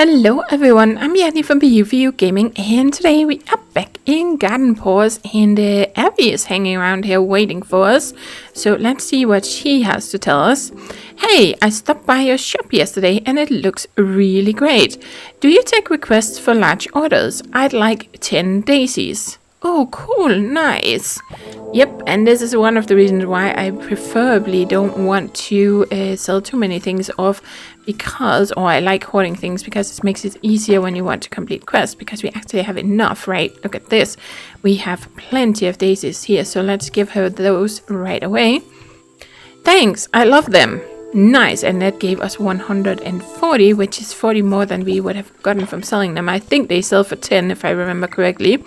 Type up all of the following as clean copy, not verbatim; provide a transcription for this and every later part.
Hello everyone, I'm Yeti from BU Gaming, and today we are back in Garden Paws, and Abby is hanging around here waiting for us. So let's see what she has to tell us. Hey, I stopped by your shop yesterday and it looks really great. Do you take requests for large orders? I'd like 10 daisies. Oh, cool, nice. Yep, and this is one of the reasons why I preferably don't want to sell too many things off, because, or I like hoarding things because it makes it easier when you want to complete quests, because we actually have enough, right? Look at this. We have plenty of daisies here, so let's give her those right away. Thanks, I love them. Nice, and that gave us 140, which is 40 more than we would have gotten from selling them. I think they sell for 10, if I remember correctly.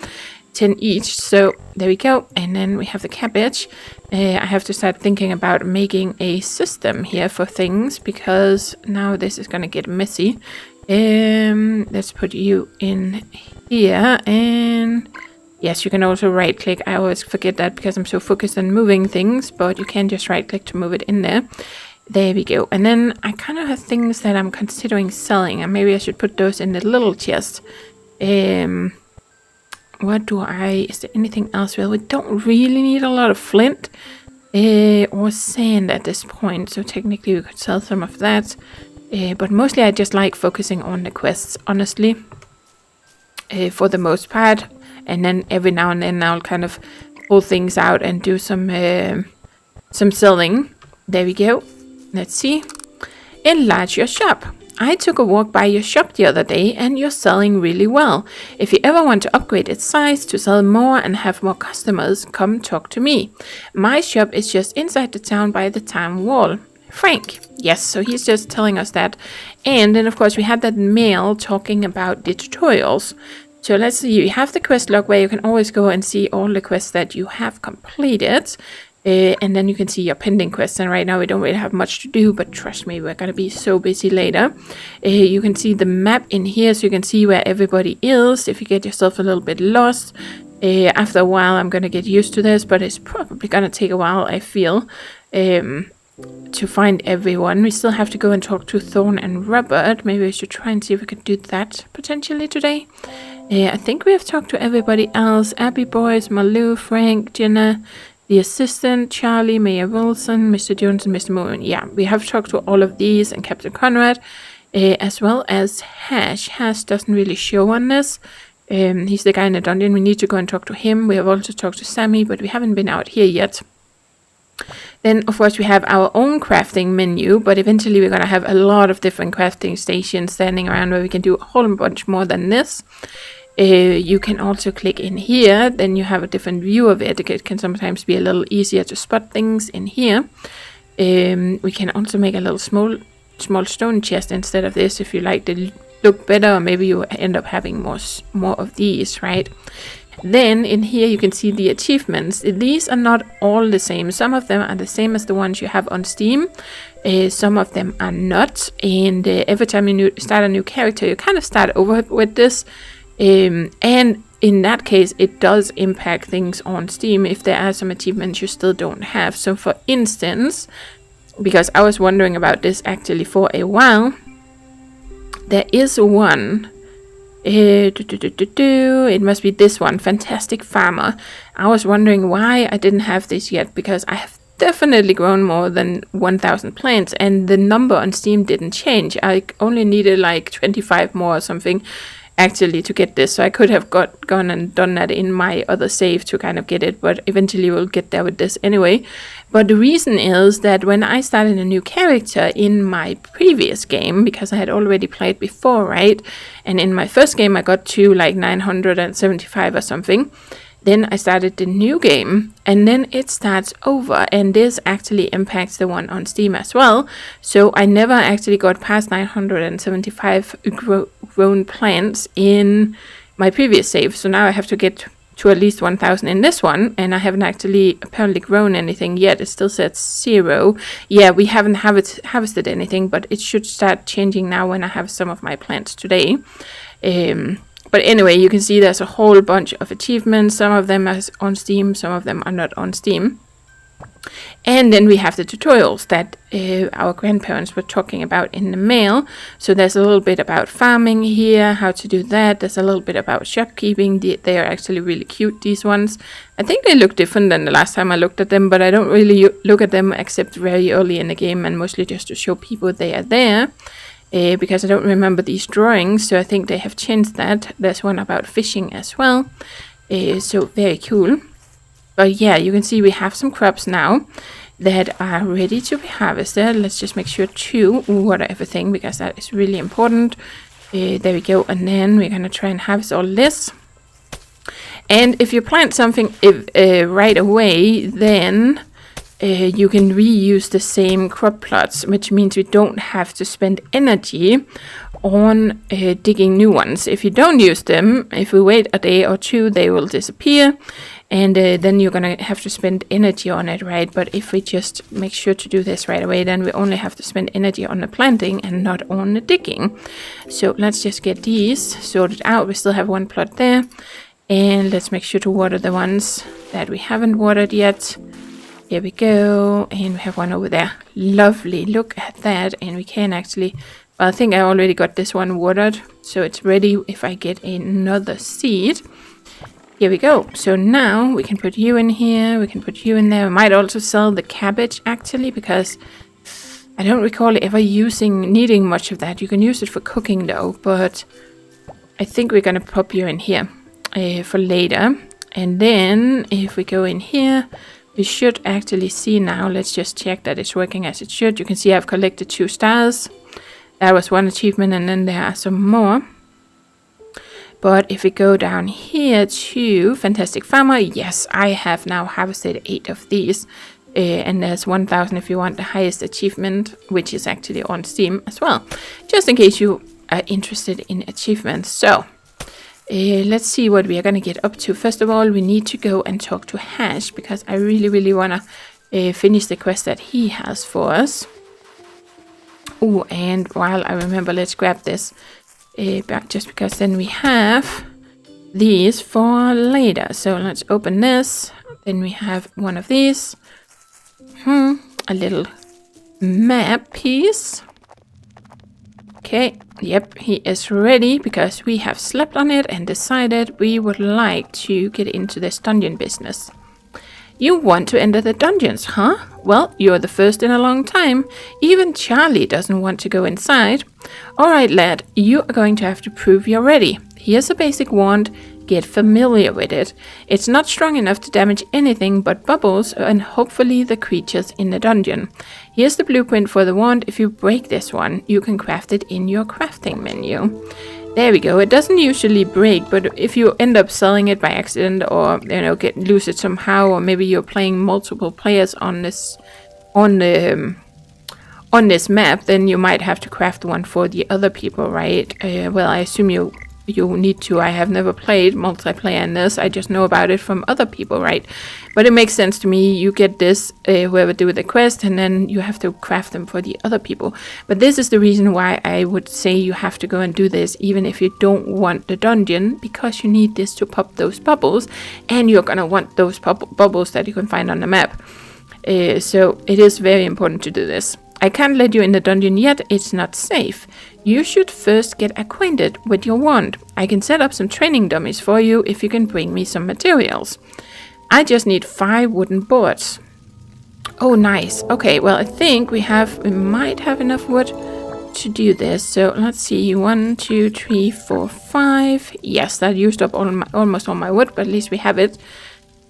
10 each, so there we go. And then we have the cabbage. I have to start thinking about making a system here for things, because now this is gonna get messy. Let's put you in here, and yes, you can also right click. I always forget that because I'm so focused on moving things, but you can just right click to move it in there. There we go. And then I kind of have things that I'm considering selling, and maybe I should put those in the little chest. What do is there anything else? Well, we don't really need a lot of flint or sand at this point, so technically we could sell some of that. But mostly I just like focusing on the quests, honestly, for the most part. And then every now and then I'll kind of pull things out and do some selling. There we go. Let's see. Enlarge your shop. I took a walk by your shop the other day and you're selling really well. If you ever want to upgrade its size to sell more and have more customers, come talk to me. My shop is just inside the town by the town wall. Frank. Yes, so he's just telling us that. And then of course we had that mail talking about the tutorials. So let's see, you have the quest log where you can always go and see all the quests that you have completed. And then you can see your pending quests, and right now we don't really have much to do, but trust me, we're going to be so busy later. You can see the map in here, so you can see where everybody is if you get yourself a little bit lost. After a while I'm going to get used to this, but it's probably going to take a while, I feel, to find everyone. We still have to go and talk to Thorn and Robert. Maybe we should try and see if we could do that potentially today. I think we have talked to everybody else. Abby Boys, Malou, Frank, Jenna, the assistant, Charlie, Mayor Wilson, Mr. Jones, and Mr. Moon. Yeah, we have talked to all of these, and Captain Conrad, as well as Hash. Hash doesn't really show on this. He's the guy in the dungeon. We need to go and talk to him. We have also talked to Sammy, but we haven't been out here yet. Then, of course, we have our own crafting menu, but eventually we're going to have a lot of different crafting stations standing around where we can do a whole bunch more than this. You can also click in here, then you have a different view of it. It can sometimes be a little easier to spot things in here. We can also make a little small stone chest instead of this if you like the look better, or maybe you end up having more of these, right? Then in here you can see the achievements. These are not all the same. Some of them are the same as the ones you have on Steam. Some of them are not, and every time you start a new character you kind of start over with this. And in that case it does impact things on Steam if there are some achievements you still don't have. So for instance, because I was wondering about this actually for a while, there is one, it must be this one, Fantastic Farmer. I was wondering why I didn't have this yet, because I have definitely grown more than 1,000 plants, and the number on Steam didn't change. I only needed like 25 more or something actually to get this, so I could have gone and done that in my other save to kind of get it, but eventually we'll get there with this anyway. But the reason is that when I started a new character in my previous game, because I had already played before, right, and in my first game I got to like 975 or something. Then I started the new game, and then it starts over, and this actually impacts the one on Steam as well. So I never actually got past 975 grown plants in my previous save. So now I have to get to at least 1,000 in this one, and I haven't actually apparently grown anything yet. It still says 0. Yeah, we haven't harvested anything, but it should start changing now when I have some of my plants today. But anyway, you can see there's a whole bunch of achievements. Some of them are on Steam, some of them are not on Steam. And then we have the tutorials that our grandparents were talking about in the mail. So there's a little bit about farming here, how to do that. There's a little bit about shopkeeping. They are actually really cute, these ones. I think they look different than the last time I looked at them, but I don't really look at them except very early in the game, and mostly just to show people they are there. Because I don't remember these drawings, so I think they have changed that. There's one about fishing as well. So very cool. But yeah, you can see we have some crops now that are ready to be harvested. Let's just make sure to water everything, because that is really important. There we go. And then we're going to try and harvest all this. And if you plant something right away, then you can reuse the same crop plots, which means we don't have to spend energy on digging new ones. If you don't use them, if we wait a day or two, they will disappear. And then you're going to have to spend energy on it, right? But if we just make sure to do this right away, then we only have to spend energy on the planting and not on the digging. So let's just get these sorted out. We still have one plot there. And let's make sure to water the ones that we haven't watered yet. Here we go. And we have one over there. Lovely. Look at that. And we can actually... Well, I think I already got this one watered. So it's ready if I get another seed. Here we go. So now we can put you in here. We can put you in there. We might also sell the cabbage, actually, because I don't recall ever needing much of that. You can use it for cooking, though. But I think we're going to pop you in here for later. And then if we go in here, we should actually see now. Let's just check that it's working as it should. You can see I've collected 2 stars. That was one achievement, and then there are some more. But if we go down here to Fantastic Farmer, yes, I have now harvested 8 of these. And there's 1,000 if you want the highest achievement, which is actually on Steam as well. Just in case you are interested in achievements. So, let's see what we are going to get up to. First of all, we need to go and talk to Hash, because I really, really want to finish the quest that he has for us. Oh, and while I remember, let's grab this. Just because then we have these for later. So let's open this. Then we have one of these. A little map piece. Okay, yep, he is ready because we have slept on it and decided we would like to get into this dungeon business. You want to enter the dungeons, huh? Well, you're the first in a long time. Even Charlie doesn't want to go inside. Alright, lad, you are going to have to prove you're ready. Here's a basic wand. Get familiar with it. It's not strong enough to damage anything but bubbles and hopefully the creatures in the dungeon. Here's the blueprint for the wand. If you break this one, you can craft it in your crafting menu. There we go. It doesn't usually break, but if you end up selling it by accident, or lose it somehow, or maybe you're playing multiple players on this map, then you might have to craft one for the other people, right? Well, I assume you need to. I have never played multiplayer in this. I just know about it from other people, right? But it makes sense to me. You get this, whoever do the quest, and then you have to craft them for the other people. But this is the reason why I would say you have to go and do this, even if you don't want the dungeon, because you need this to pop those bubbles, and you're gonna want those bubbles that you can find on the map. So it is very important to do this. I can't let you in the dungeon yet, it's not safe. You should first get acquainted with your wand. I can set up some training dummies for you if you can bring me some materials. I just need 5 wooden boards. Oh, nice. Okay, well, I think we might have enough wood to do this. So let's see, 1, 2, 3, 4, 5. Yes, that used up almost all my wood, but at least we have it.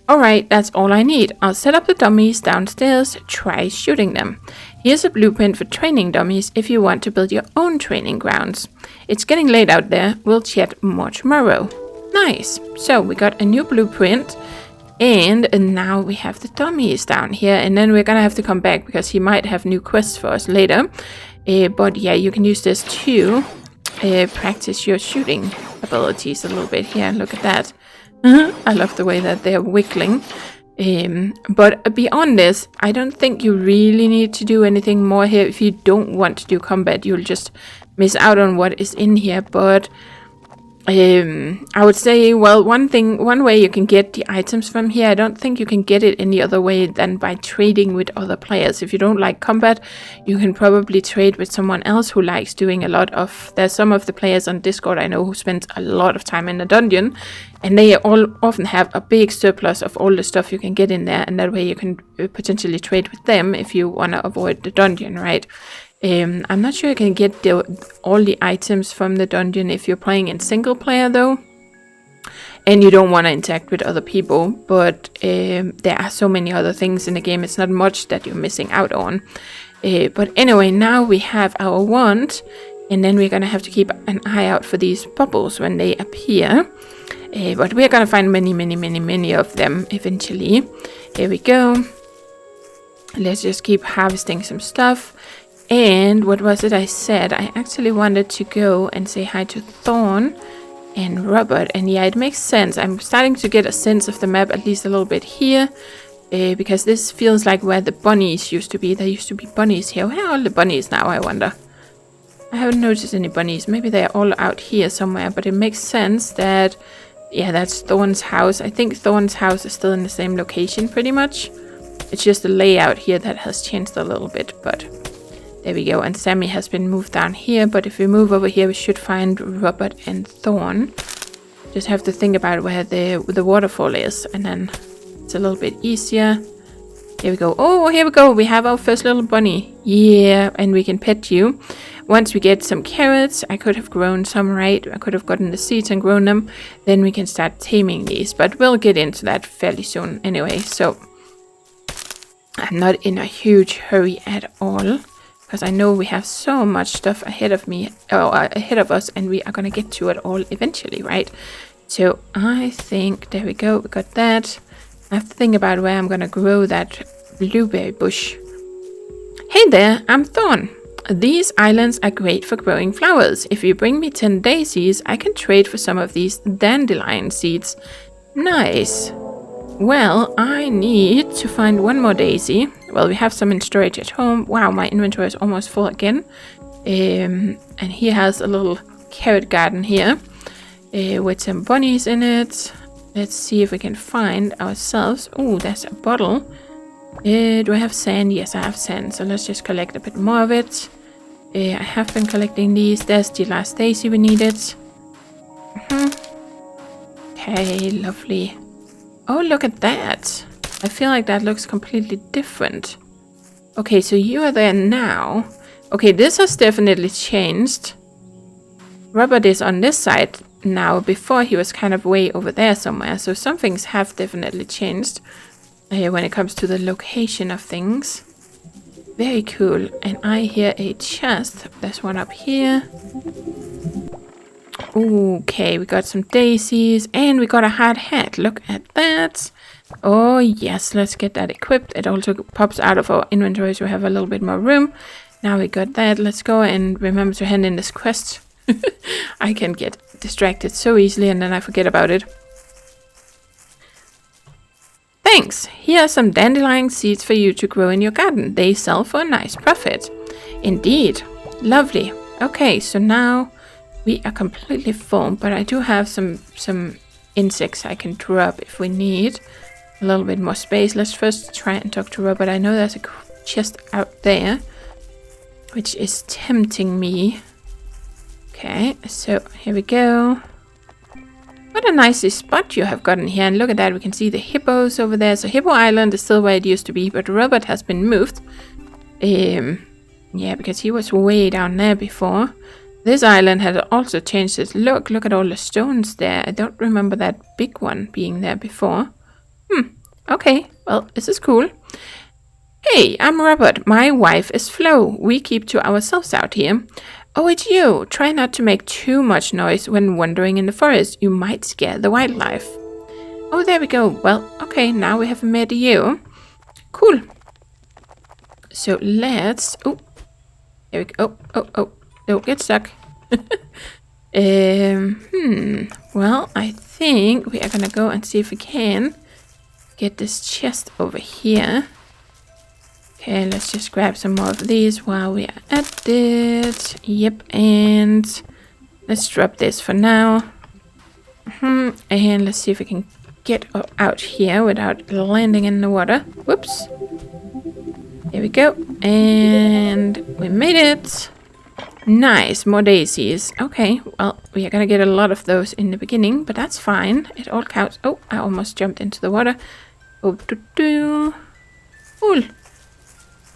Alright, that's all I need. I'll set up the dummies downstairs, try shooting them. Here's a blueprint for training dummies if you want to build your own training grounds. It's getting late out there, we'll chat more tomorrow. Nice, so we got a new blueprint, and now we have the dummies down here, and then we're gonna have to come back because he might have new quests for us later. But yeah, you can use this to practice your shooting abilities a little bit here. Look at that. I love the way that they're wiggling. But beyond this, I don't think you really need to do anything more here. If you don't want to do combat, you'll just miss out on what is in here. But I would say, well, one way you can get the items from here, I don't think you can get it any other way than by trading with other players. If you don't like combat, you can probably trade with someone else who likes doing a lot of... There's some of the players on Discord I know who spend a lot of time in the dungeon, and they all often have a big surplus of all the stuff you can get in there, and that way you can potentially trade with them if you want to avoid the dungeon, right? I'm not sure you can get all the items from the dungeon if you're playing in single player though, and you don't want to interact with other people, but there are so many other things in the game, it's not much that you're missing out on. But anyway, now we have our wand, and then we're gonna have to keep an eye out for these bubbles when they appear. But we're gonna find many of them eventually. Here we go. Let's just keep harvesting some stuff. And what was it I said? I actually wanted to go and say hi to Thorn and Robert. And yeah, it makes sense. I'm starting to get a sense of the map, at least a little bit here. Because this feels like where the bunnies used to be. There used to be bunnies here. Where are all the bunnies now, I wonder? I haven't noticed any bunnies. Maybe they're all out here somewhere. But it makes sense that... Yeah, that's Thorn's house. I think Thorn's house is still in the same location pretty much. It's just the layout here that has changed a little bit, but... There we go, and Sammy has been moved down here, but if we move over here, we should find Robert and Thorn. Just have to think about where the waterfall is, and then it's a little bit easier. Here we go. Oh, here we go. We have our first little bunny. Yeah, and we can pet you. Once we get some carrots, I could have grown some, right? I could have gotten the seeds and grown them. Then we can start taming these, but we'll get into that fairly soon anyway. So I'm not in a huge hurry at all, because I know we have so much stuff ahead of us, and we are going to get to it all eventually, right? So I think, there we go, we got that. I have to think about where I'm going to grow that blueberry bush. Hey there, I'm Thorn. These islands are great for growing flowers. If you bring me 10 daisies, I can trade for some of these dandelion seeds. Nice. Well, I need to find one more daisy. Well, we have some in storage at home. Wow, my inventory is almost full again. And he has a little carrot garden here with some bunnies in it. Let's see if we can find ourselves. Oh, there's a bottle. Do I have sand? Yes, I have sand. So let's just collect a bit more of it. I have been collecting these. There's the last daisy we needed. Okay, lovely. Oh, look at that. I feel like that looks completely different. Okay, so you are there now. Okay, this has definitely changed. Robert is on this side now. Before he was kind of way over there somewhere. So some things have definitely changed when it comes to the location of things. Very cool. And I hear a chest. There's one up here. Okay, we got some daisies and we got a hard hat. Look at that. Oh yes, let's get that equipped. It also pops out of our inventory, so we have a little bit more room. Now we got that. Let's go and remember to hand in this quest. I can get distracted so easily and then I forget about it. Thanks. Here are some dandelion seeds for you to grow in your garden. They sell for a nice profit. Indeed. Lovely. Okay, so now we are completely full, but I do have some insects I can drop if we need a little bit more space. Let's first try and talk to Robert. I know there's a chest out there, which is tempting me. Okay, so here we go. What a nice spot you have gotten here. And look at that, we can see the hippos over there. So Hippo Island is still where it used to be, but Robert has been moved. Yeah, because he was way down there before. This island had also changed its look. Look at all the stones there. I don't remember that big one being there before. Okay, well, this is cool. Hey, I'm Robert. My wife is Flo. We keep to ourselves out here. Oh, it's you. Try not to make too much noise when wandering in the forest. You might scare the wildlife. Oh, there we go. Well, okay, now we have met you. Cool. So let's... Oh, there we go. Oh. Don't get stuck. Well, I think we are gonna go and see if we can get this chest over here. Okay, let's just grab some more of these while we are at it. Yep, and let's drop this for now. And let's see if we can get out here without landing in the water. Whoops. There we go. And we made it. Nice, more daisies. Okay, well, we are gonna get a lot of those in the beginning, but that's fine. It all counts. Oh, I almost jumped into the water. Oh, cool.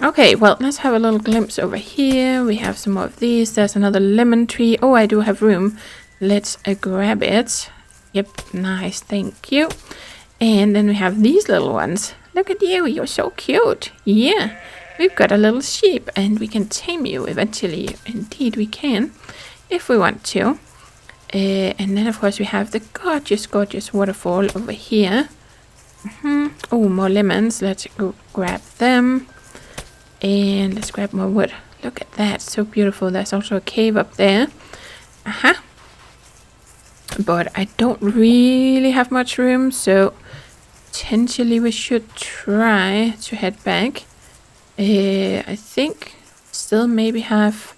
Okay, well, let's have a little glimpse over here. We have some more of these. There's another lemon tree. Oh, I do have room. Let's grab it. Yep, nice, thank you. And then we have these little ones. Look at you, you're so cute. Yeah, we've got a little sheep and we can tame you eventually. Indeed we can, if we want to. And then of course we have the gorgeous, gorgeous waterfall over here. Oh, more lemons. Let's go grab them. And let's grab more wood. Look at that, so beautiful. There's also a cave up there. But I don't really have much room, so potentially we should try to head back. I think still maybe have...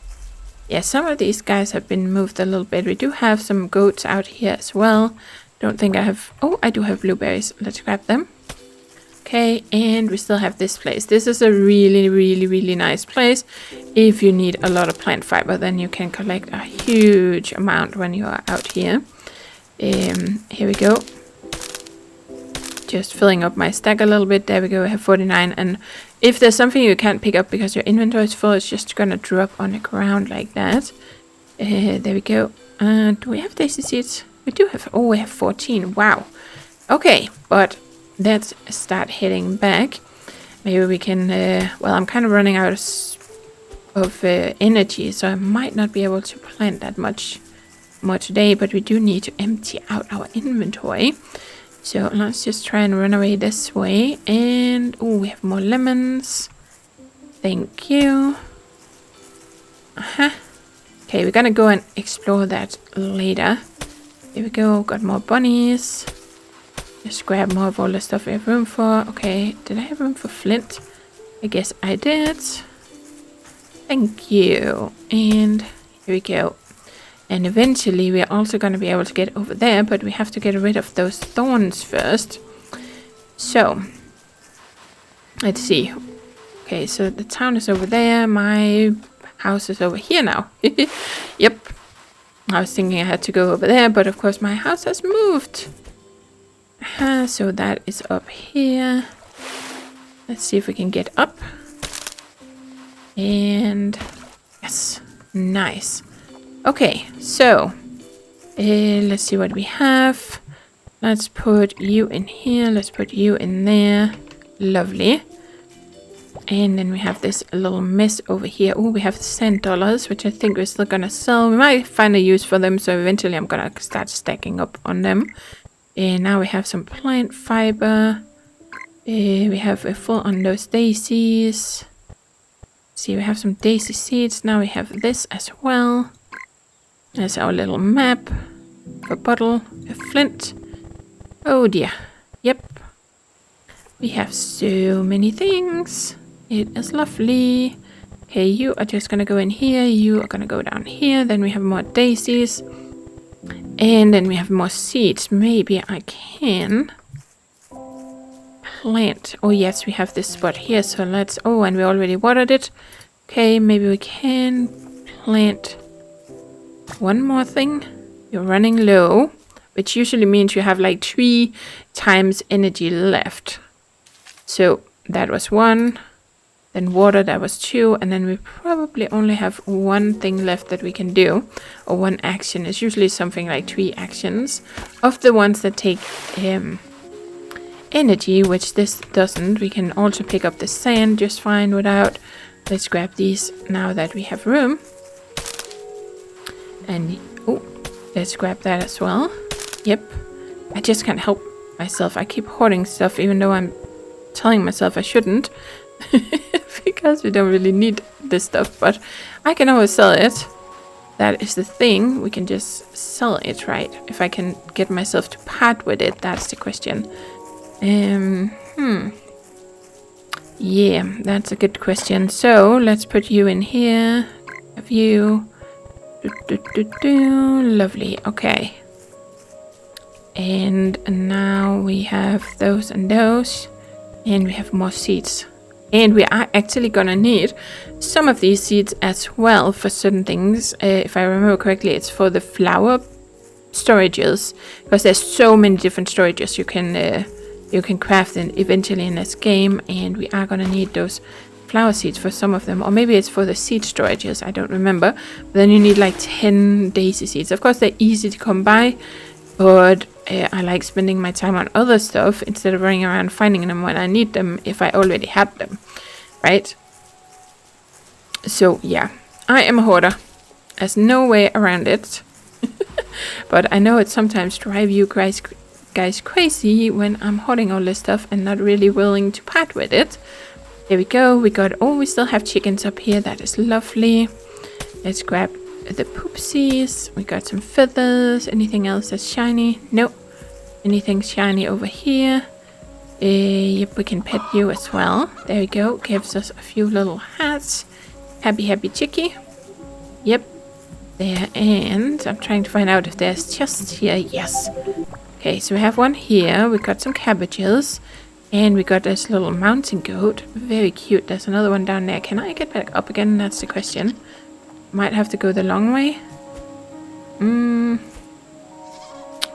Yeah, some of these guys have been moved a little bit. We do have some goats out here as well. Don't think I have... Oh, I do have blueberries. Let's grab them. Okay, and we still have this place. This is a really, really, really nice place. If you need a lot of plant fiber, then you can collect a huge amount when you are out here. Here we go. Just filling up my stack a little bit. There we go, I have 49. And if there's something you can't pick up because your inventory is full, it's just gonna drop on the ground like that. There we go. Do we have daisy seeds? We do have... Oh, we have 14. Wow. Okay, but... let's start heading back. Maybe we can... well, I'm kind of running out of energy, so I might not be able to plant that much more today, but we do need to empty out our inventory. So let's just try and run away this way. And... oh, we have more lemons. Thank you. Okay, we're gonna go and explore that later. Here we go. Got more bunnies. Just grab more of all the stuff we have room for. Okay, did I have room for flint? I guess I did. Thank you. And here we go. And eventually we're also going to be able to get over there, but we have to get rid of those thorns first. So, let's see. Okay, so the town is over there. My house is over here now. Yep. I was thinking I had to go over there, but of course my house has moved. So that is up here. Let's see if we can get up. And yes, nice. Okay, so let's see what we have. Let's put you in here. Let's put you in there. Lovely. And then we have this little mess over here. Oh, we have sand dollars, which I think we're still gonna sell. We might find a use for them, so eventually I'm gonna start stacking up on them. And now we have some plant fiber. We have a full on those daisies. See, we have some daisy seeds. Now we have this as well. There's our little map. A bottle, a flint. Oh dear. Yep. We have so many things. It is lovely. Okay, you are just gonna go in here. You are gonna go down here. Then we have more daisies. And then we have more seeds. Maybe I can plant. Oh yes, we have this spot here. So let's... oh, and we already watered it. Okay, maybe we can plant one more thing. You're running low, which usually means you have like 3 times energy left. So that was 1. Then water, that was 2, and then we probably only have 1 thing left that we can do, or 1 action. It's usually something like 3 actions of the ones that take energy, which this doesn't. We can also pick up the sand just fine without. Let's grab these now that we have room. And oh, let's grab that as well. Yep, I just can't help myself. I keep hoarding stuff even though I'm telling myself I shouldn't. Because we don't really need this stuff, but I can always sell it. That is the thing. We can just sell it, right? If I can get myself to part with it, that's the question. Yeah, that's a good question. So let's put you in here. Have you? Lovely. Okay. And now we have those and those. And we have more seeds. And we are actually gonna need some of these seeds as well for certain things. If I remember correctly, it's for the flower storages. Because there's so many different storages you can craft eventually in this game. And we are gonna need those flower seeds for some of them, or maybe it's for the seed storages, I don't remember. But then you need like 10 daisy seeds. Of course they're easy to come by, but I like spending my time on other stuff instead of running around finding them when I need them if I already had them, right? So yeah, I am a hoarder. There's no way around it. But I know it sometimes drives you guys crazy when I'm hoarding all this stuff and not really willing to part with it. There we go. We still have chickens up here. That is lovely. Let's grab the poopsies. We got some feathers. Anything else that's shiny? Nope. Anything shiny over here? Yep, we can pet you as well. There we go. Gives us a few little hats. Happy chickie. Yep. There. And I'm trying to find out if there's chests here. Yes. Okay, so we have one here. We got some cabbages. And we got this little mountain goat. Very cute. There's another one down there. Can I get back up again? That's the question. Might have to go the long way.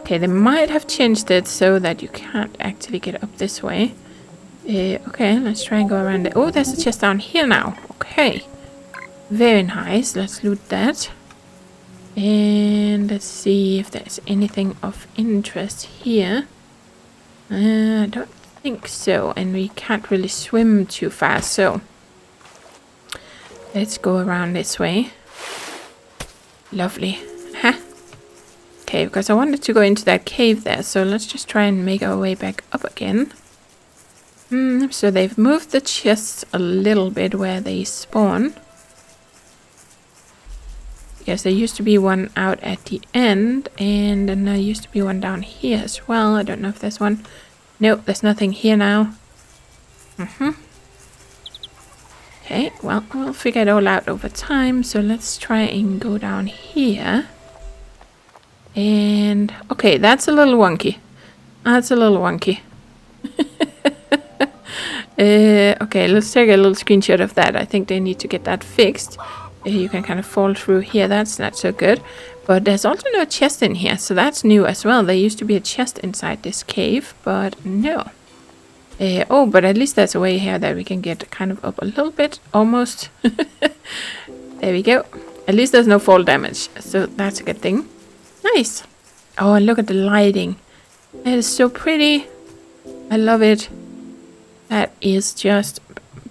Okay, they might have changed it so that you can't actually get up this way. Okay, let's try and go around it. Oh, there's a chest down here now. Okay. Very nice. Let's loot that. And let's see if there's anything of interest here. I don't think so, and we can't really swim too fast, so let's go around this way. Lovely. Huh? Okay, because I wanted to go into that cave there, so let's just try and make our way back up again. So they've moved the chests a little bit where they spawn. Yes, there used to be one out at the end, and then there used to be one down here as well. I don't know if there's one. Nope, there's nothing here now. Okay, well, we'll figure it all out over time. So let's try and go down here. And, okay, that's a little wonky. That's a little wonky. Okay, let's take a little screenshot of that. I think they need to get that fixed. You can kind of fall through here. That's not so good. But there's also no chest in here, so that's new as well. There used to be a chest inside this cave, but no. Oh, but at least there's a way here that we can get kind of up a little bit, almost. There we go. At least there's no fall damage, so that's a good thing. Nice. Oh, and look at the lighting. It is so pretty. I love it. That is just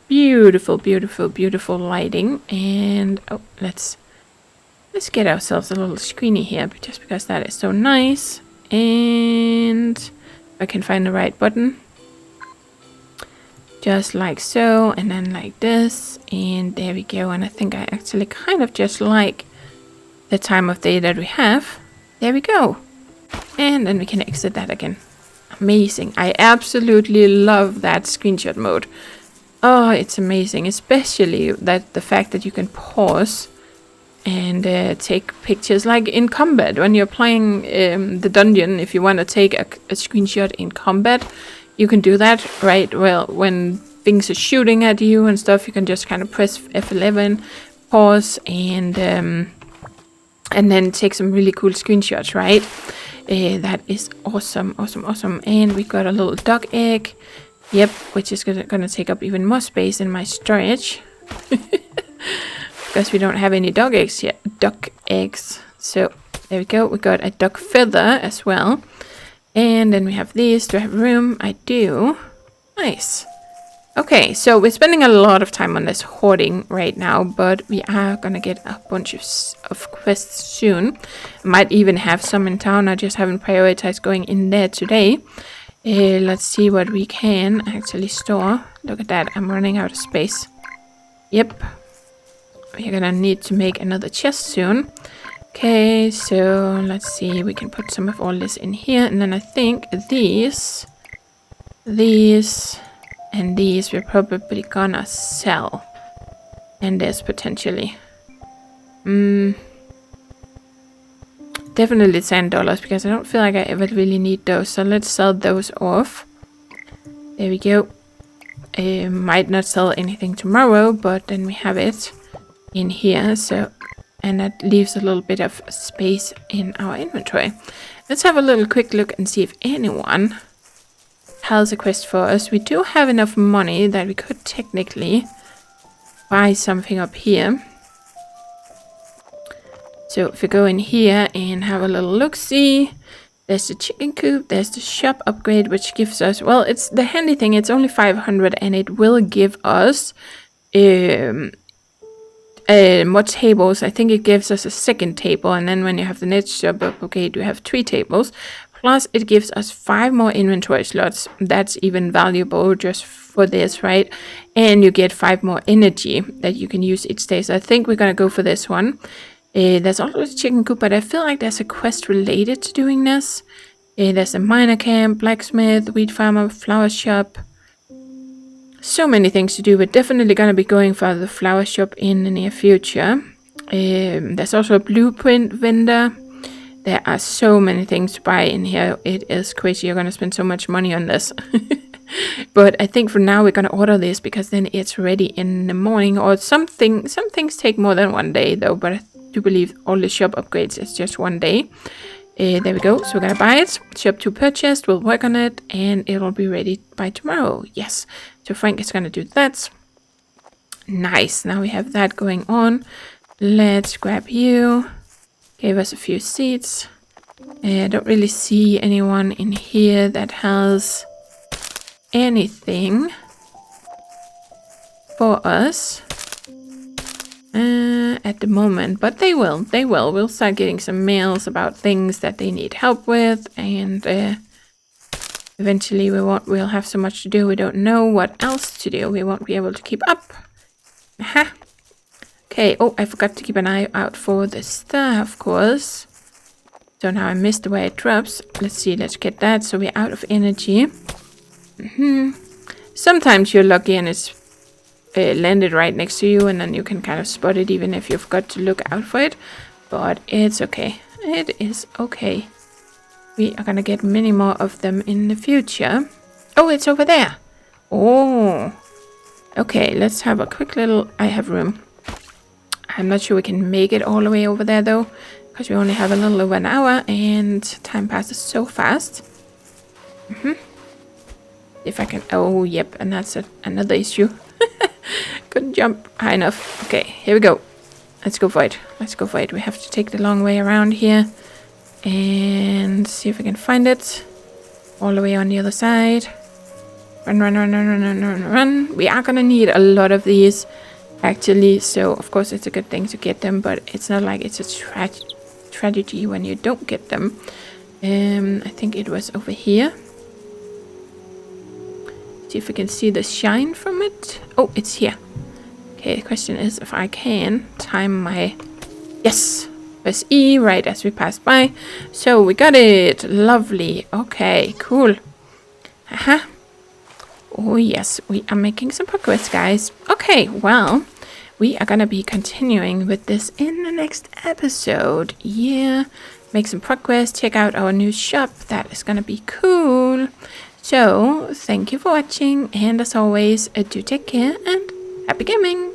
beautiful, beautiful, beautiful lighting. And oh, let's get ourselves a little screeny here, just because that is so nice. And I can find the right button. Just like so, and then like this, and there we go. And I think I actually kind of just like the time of day that we have. There we go. And then we can exit that again. Amazing. I absolutely love that screenshot mode. Oh, it's amazing, especially that the fact that you can pause and take pictures like in combat when you're playing the dungeon. If you want to take a screenshot in combat, you can do that, right? Well, when things are shooting at you and stuff, you can just kind of press F11, pause, and then take some really cool screenshots, right? That is awesome, awesome, awesome. And we got a little duck egg. Yep, which is gonna take up even more space in my storage. Because we don't have any dog eggs yet. Duck eggs. So there we go. We got a duck feather as well. And then we have these. Do I have room? I do. Nice. Okay, so we're spending a lot of time on this hoarding right now, but we are gonna get a bunch of quests soon. Might even have some in town. I just haven't prioritized going in there today. Let's see what we can actually store. Look at that, I'm running out of space. Yep. We're gonna need to make another chest soon. Okay, so let's see. We can put some of all this in here. And then I think these, and these we're probably gonna sell. And this potentially. definitely $10 because I don't feel like I ever really need those. So let's sell those off. There we go. Might not sell anything tomorrow, but then we have it in here. So, and that leaves a little bit of space in our inventory. Let's have a little quick look and see if anyone has a quest for us. We do have enough money that we could technically buy something up here. So if we go in here and have a little look-see, there's the chicken coop, there's the shop upgrade, which gives us, well, it's the handy thing, it's only 500 and it will give us more tables. I think it gives us a second table, and then when you have the next shop upgrade, you have 3 tables. Plus, it gives us 5 more inventory slots. That's even valuable just for this, right? And you get 5 more energy that you can use each day. So I think we're gonna go for this one. There's also a chicken coop, but I feel like there's a quest related to doing this. There's a miner camp, blacksmith, wheat farmer, flower shop. So many things to do. We're definitely going to be going for the flower shop in the near future. There's also a blueprint vendor. There are so many things to buy in here. It is crazy. You're going to spend so much money on this. But I think for now we're going to order this because then it's ready in the morning or something. Some things take more than 1 day though, but I do believe all the shop upgrades is just 1 day. There we go. So we're going to buy it. Shop to purchased. We'll work on it and it'll be ready by tomorrow. Yes. So Frank is going to do that. Nice. Now we have that going on. Let's grab you. Gave us a few seats. I don't really see anyone in here that has anything for us at the moment, but they will. We'll start getting some mails about things that they need help with, and eventually we'll have so much to do we don't know what else to do. We won't be able to keep up. Aha. Okay, oh, I forgot to keep an eye out for the star, of course. So now I missed where it drops. Let's see, let's get that. So we're out of energy. Sometimes you're lucky and it's landed right next to you and then you can kind of spot it even if you forgot to look out for it. But it's okay. It is okay. We are gonna get many more of them in the future. Oh, it's over there. Oh. Okay, let's have a quick little... I have room. I'm not sure we can make it all the way over there though, because we only have a little over an hour and time passes so fast. If I can... Oh, yep, and that's another issue. Couldn't jump high enough. Okay, here we go. Let's go for it. Let's go for it. We have to take the long way around here and see if we can find it. All the way on the other side. Run, run, run, run, run, run, run, run. We are gonna need a lot of these, actually. So, of course, it's a good thing to get them, but it's not like it's a tragedy when you don't get them. I think it was over here. See if we can see the shine from it. Oh, it's here. Okay, the question is if I can time my... Yes! Press E right as we pass by. So we got it. Lovely. Okay, cool. Haha. Oh yes, we are making some progress, guys. Okay, well, we are gonna be continuing with this in the next episode. Yeah, make some progress. Check out our new shop. That is gonna be cool. So, thank you for watching, and as always, do take care and happy gaming!